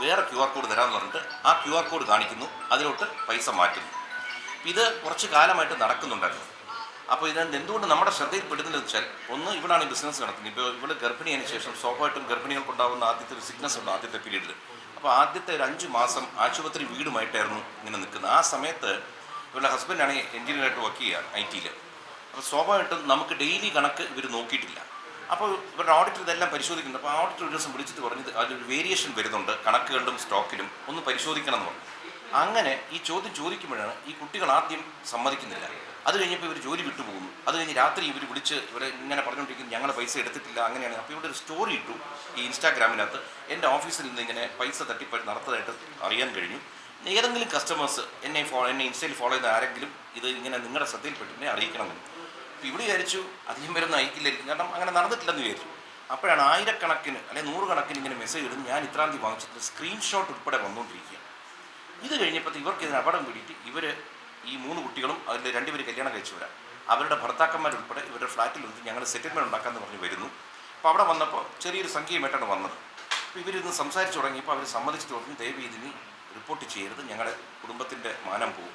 വേറെ QR code തരാമെന്ന് പറഞ്ഞിട്ട് ആ QR കോഡ് കാണിക്കുന്നു, അതിലോട്ട് പൈസ മാറ്റുന്നു. ഇത് കുറച്ച് കാലമായിട്ട് നടക്കുന്നുണ്ടായിരുന്നു. അപ്പോൾ ഇതിനകത്ത് എന്തുകൊണ്ട് നമ്മുടെ ശ്രദ്ധയിൽപ്പെടുന്നതെന്ന് വെച്ചാൽ, ഒന്ന് ഇവിടാണ് ഈ ബിസിനസ് നടക്കുന്നത്. ഇപ്പോൾ ഇവിടെ ഗർഭിണിയതിന് ശേഷം സ്വാഭാവികമായിട്ടും ഗർഭിണികൾക്കുണ്ടാകുന്ന ആദ്യത്തെ ഒരു സിക്നസ് ഉണ്ട് ആദ്യത്തെ പീരീഡിൽ. അപ്പോൾ ആദ്യത്തെ ഒരു 5 മാസം ആശുപത്രി വീടുമായിട്ടായിരുന്നു ഇങ്ങനെ നിൽക്കുന്നത്. ആ സമയത്ത് ഇവരുടെ ഹസ്ബൻഡാണെങ്കിൽ എഞ്ചിനീയറായിട്ട് വർക്ക് ചെയ്യുക IT-ൽ. അപ്പോൾ സ്വാഭാവികമായിട്ടും നമുക്ക് ഡെയിലി കണക്ക് ഇവർ നോക്കിയിട്ടില്ല. അപ്പോൾ ഇവരുടെ ഓഡിറ്റർ ഇതെല്ലാം പരിശോധിക്കുന്നുണ്ട്. അപ്പോൾ ഓഡിറ്റർ ഒരു ദിവസം വിളിച്ചിട്ട് പറഞ്ഞത് അതിലൊരു വേരിയേഷൻ വരുന്നുണ്ട് കണക്കുകളിലും സ്റ്റോക്കിലും, ഒന്ന് പരിശോധിക്കണം എന്ന് പറഞ്ഞു. അങ്ങനെ ഈ ചോദ്യം ചോദിക്കുമ്പോഴാണ് ഈ കുട്ടികൾ ആദ്യം സമ്മതിക്കുന്നില്ല. അത് കഴിഞ്ഞപ്പോൾ ഇവർ ജോലി വിട്ടുപോകുന്നു. അത് കഴിഞ്ഞ് രാത്രി ഇവർ വിളിച്ച് ഇവരെ ഇങ്ങനെ പറഞ്ഞുകൊണ്ടിരിക്കുന്നു, ഞങ്ങൾ പൈസ എടുത്തിട്ടില്ല അങ്ങനെയാണ്. അപ്പോൾ ഇവിടെ ഒരു സ്റ്റോറി ഇട്ടു ഈ ഇൻസ്റ്റാഗ്രാമിനകത്ത്, എൻ്റെ ഓഫീസിൽ നിന്ന് ഇങ്ങനെ പൈസ തട്ടിപ്പ് നടത്തതായിട്ട് അറിയാൻ കഴിഞ്ഞു. ഏതെങ്കിലും കസ്റ്റമേഴ്സ് എന്നെ ഇൻസ്റ്റയിൽ ഫോളോ ചെയ്ത ആരെങ്കിലും ഇത് ഇങ്ങനെ നിങ്ങളുടെ ശ്രദ്ധയിൽപ്പെട്ടിനെ അറിയിക്കണമെന്ന്. അപ്പോൾ ഇവിടെ വിചാരിച്ചു അധികം പേരൊന്നും അയക്കില്ലായിരിക്കും, കാരണം അങ്ങനെ നടന്നിട്ടില്ലെന്ന് വിചാരിച്ചു. അപ്പോഴാണ് ആയിരക്കണക്കിന് അല്ലെങ്കിൽ 100 കണക്കിന് ഇങ്ങനെ മെസ്സേജ് ഇടുന്നു, ഞാൻ ഇത്രാം തീയതി വാങ്ങിച്ചിട്ട് സ്ക്രീൻഷോട്ട് ഉൾപ്പെടെ വന്നുകൊണ്ടിരിക്കുക. ഇത് കഴിഞ്ഞപ്പോൾ ഇവർക്ക് ഇതിന് അപകടം പിടിയിട്ട് ഇവർ ഈ 3 കുട്ടികളും അതിൽ 2 പേര് കല്യാണം കഴിച്ചവരാണ്. അവരുടെ ഭർത്താക്കന്മാരുൾപ്പെടെ ഇവരുടെ ഫ്ലാറ്റിൽ വന്നിട്ട് ഞങ്ങൾ സെറ്റിൽമെൻറ്റ് ഉണ്ടാക്കാമെന്ന് പറഞ്ഞ് വരുന്നു. അപ്പോൾ അവിടെ വന്നപ്പോൾ ചെറിയൊരു സംഖ്യയുമായിട്ടാണ് വന്നത്. അപ്പോൾ ഇവരിന്ന് സംസാരിച്ച് തുടങ്ങിയപ്പോൾ അവർ സമ്മതിച്ചിട്ട് പറഞ്ഞു, ദയവ് ഇതിന് റിപ്പോർട്ട് ചെയ്യരുത്, ഞങ്ങളുടെ കുടുംബത്തിൻ്റെ മാനം പോകും.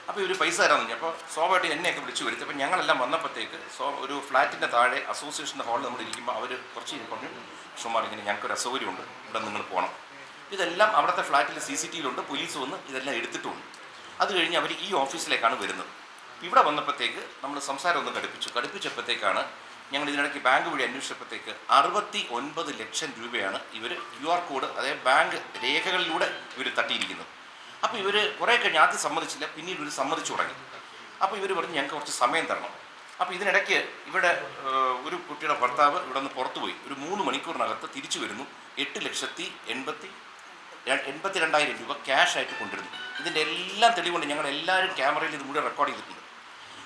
അപ്പോൾ ഇവർ പൈസ തരാമെന്ന് പറഞ്ഞു. അപ്പോൾ സ്വാഭാവികമായിട്ട് എന്നെയൊക്കെ വിളിച്ചു വരുത്തി. അപ്പോൾ ഞങ്ങളെല്ലാം വന്നപ്പോഴത്തേക്ക് ഒരു ഫ്ലാറ്റിൻ്റെ താഴെ അസോസിയേഷൻ്റെ ഹാളിൽ നമ്മൾ ഇരിക്കുമ്പോൾ അവർ കുറച്ച് പറഞ്ഞു, ഷുമാർ ഇങ്ങനെ ഞങ്ങൾക്കൊരു അസൗകര്യമുണ്ട്, ഇവിടെ നിങ്ങൾ പോകണം. ഇതെല്ലാം അവിടുത്തെ ഫ്ലാറ്റിൽ CCTV-യിലുണ്ട്, പോലീസ് വന്ന് ഇതെല്ലാം എടുത്തിട്ടുണ്ട്. അത് കഴിഞ്ഞ് അവർ ഈ ഓഫീസിലേക്കാണ് വരുന്നത്. ഇവിടെ വന്നപ്പോഴത്തേക്ക് നമ്മൾ സംസാരം ഒന്ന് കടുപ്പിച്ചപ്പോഴത്തേക്കാണ് ഞങ്ങൾ ഇതിനിടയ്ക്ക് ബാങ്ക് വഴി അന്വേഷിച്ചപ്പോഴത്തേക്ക് 69 ലക്ഷം രൂപയാണ് ഇവർ QR കോഡ്, അതായത് ബാങ്ക് രേഖകളിലൂടെ ഇവർ തട്ടിയിരിക്കുന്നത്. അപ്പോൾ ഇവർ കുറേ കഴിഞ്ഞ് ആദ്യം സമ്മതിച്ചില്ല, പിന്നീട് ഇവർ സമ്മതിച്ചു തുടങ്ങി. അപ്പോൾ ഇവർ പറഞ്ഞ് ഞങ്ങൾക്ക് കുറച്ച് സമയം തരണം. അപ്പോൾ ഇതിനിടയ്ക്ക് ഇവിടെ ഒരു കുട്ടിയുടെ ഭർത്താവ് ഇവിടെ നിന്ന് പുറത്തുപോയി ഒരു 3 മണിക്കൂറിനകത്ത് തിരിച്ചു വരുന്നു. 8,82,000 രൂപ ക്യാഷായിട്ട് കൊണ്ടുവരുന്നു. ഇതിൻ്റെ എല്ലാം തെളിവുകൊണ്ട് ഞങ്ങൾ എല്ലാവരും ക്യാമറയിൽ ഇത് മുഴുവൻ റെക്കോർഡ് ചെയ്തിട്ടുണ്ട്.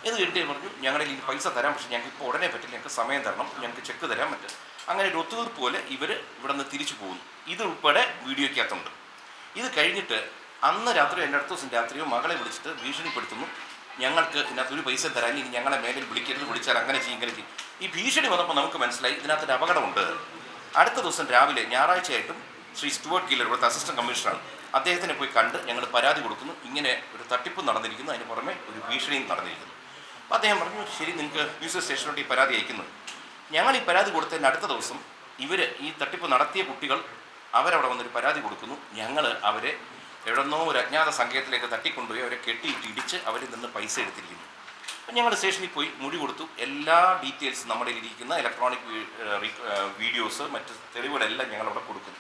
ഇത് കഴിഞ്ഞിട്ട് പറഞ്ഞു, ഞങ്ങളുടെ ഈ പൈസ തരാം, പക്ഷേ ഞങ്ങൾക്ക് ഇപ്പോൾ ഉടനെ പറ്റില്ല, ഞങ്ങൾക്ക് സമയം തരണം, ഞങ്ങൾക്ക് ചെക്ക് തരാൻ പറ്റും. അങ്ങനെ ഒരു ഒത്തുതീർപ്പ് പോലെ ഇവർ ഇവിടെ നിന്ന് തിരിച്ചു പോകുന്നു. ഇതുൾപ്പെടെ വീഡിയോയ്ക്കകത്തുണ്ട്. ഇത് കഴിഞ്ഞിട്ട് അന്ന് രാത്രിയോ എൻ്റെ അടുത്ത ദിവസം രാത്രിയോ മകളെ വിളിച്ചിട്ട് ഭീഷണിപ്പെടുത്തുന്നു, ഞങ്ങൾക്ക് ഇതിനകത്ത് ഒരു പൈസ തരാൻ, ഇനി ഞങ്ങളെ മേലിൽ വിളിക്കരുത്, വിളിച്ചാൽ അങ്ങനെ ചെയ്യും ഇങ്ങനെ ചെയ്യും. ഈ ഭീഷണി വന്നപ്പോൾ നമുക്ക് മനസ്സിലായി ഇതിനകത്തൊരു അപകടമുണ്ട്. അടുത്ത ദിവസം രാവിലെ ഞായറാഴ്ചയായിട്ടും ശ്രീ സ്റ്റുവർട്ട് ഗില്ലർ, ഇവിടുത്തെ അസിസ്റ്റന്റ് കമ്മീഷണറാണ്, അദ്ദേഹത്തിനെ പോയി കണ്ട് ഞങ്ങൾ പരാതി കൊടുക്കുന്നു, ഇങ്ങനെ ഒരു തട്ടിപ്പ് നടന്നിരിക്കുന്നു, അതിന് പുറമെ ഒരു ഭീഷണിയും നടന്നിരിക്കുന്നു. അപ്പോൾ അദ്ദേഹം പറഞ്ഞു, ശരി, നിങ്ങൾക്ക് മ്യൂസിയം സ്റ്റേഷനോട്ട് ഈ പരാതി അയക്കുന്നു. ഞങ്ങൾ ഈ പരാതി കൊടുത്തതിന് അടുത്ത ദിവസം ഇവർ ഈ തട്ടിപ്പ് നടത്തിയ കുട്ടികൾ അവരവിടെ വന്നൊരു പരാതി കൊടുക്കുന്നു. ഞങ്ങൾ അവരെ എവിടെന്നോ ഒരു അജ്ഞാത സംഘത്തിലേക്ക് തട്ടിക്കൊണ്ടുപോയി അവരെ കെട്ടിയിട്ട് ഇടിച്ച് അവരിൽ നിന്ന് പൈസ എടുത്തിരിക്കുന്നു. അപ്പം ഞങ്ങൾ സ്റ്റേഷനിൽ പോയി മൊഴി കൊടുത്തു. എല്ലാ ഡീറ്റെയിൽസും നമ്മുടെ ഇരിക്കുന്ന ഇലക്ട്രോണിക് വീഡിയോസ്, മറ്റ് തെളിവുകളെല്ലാം ഞങ്ങളവിടെ കൊടുക്കുന്നു.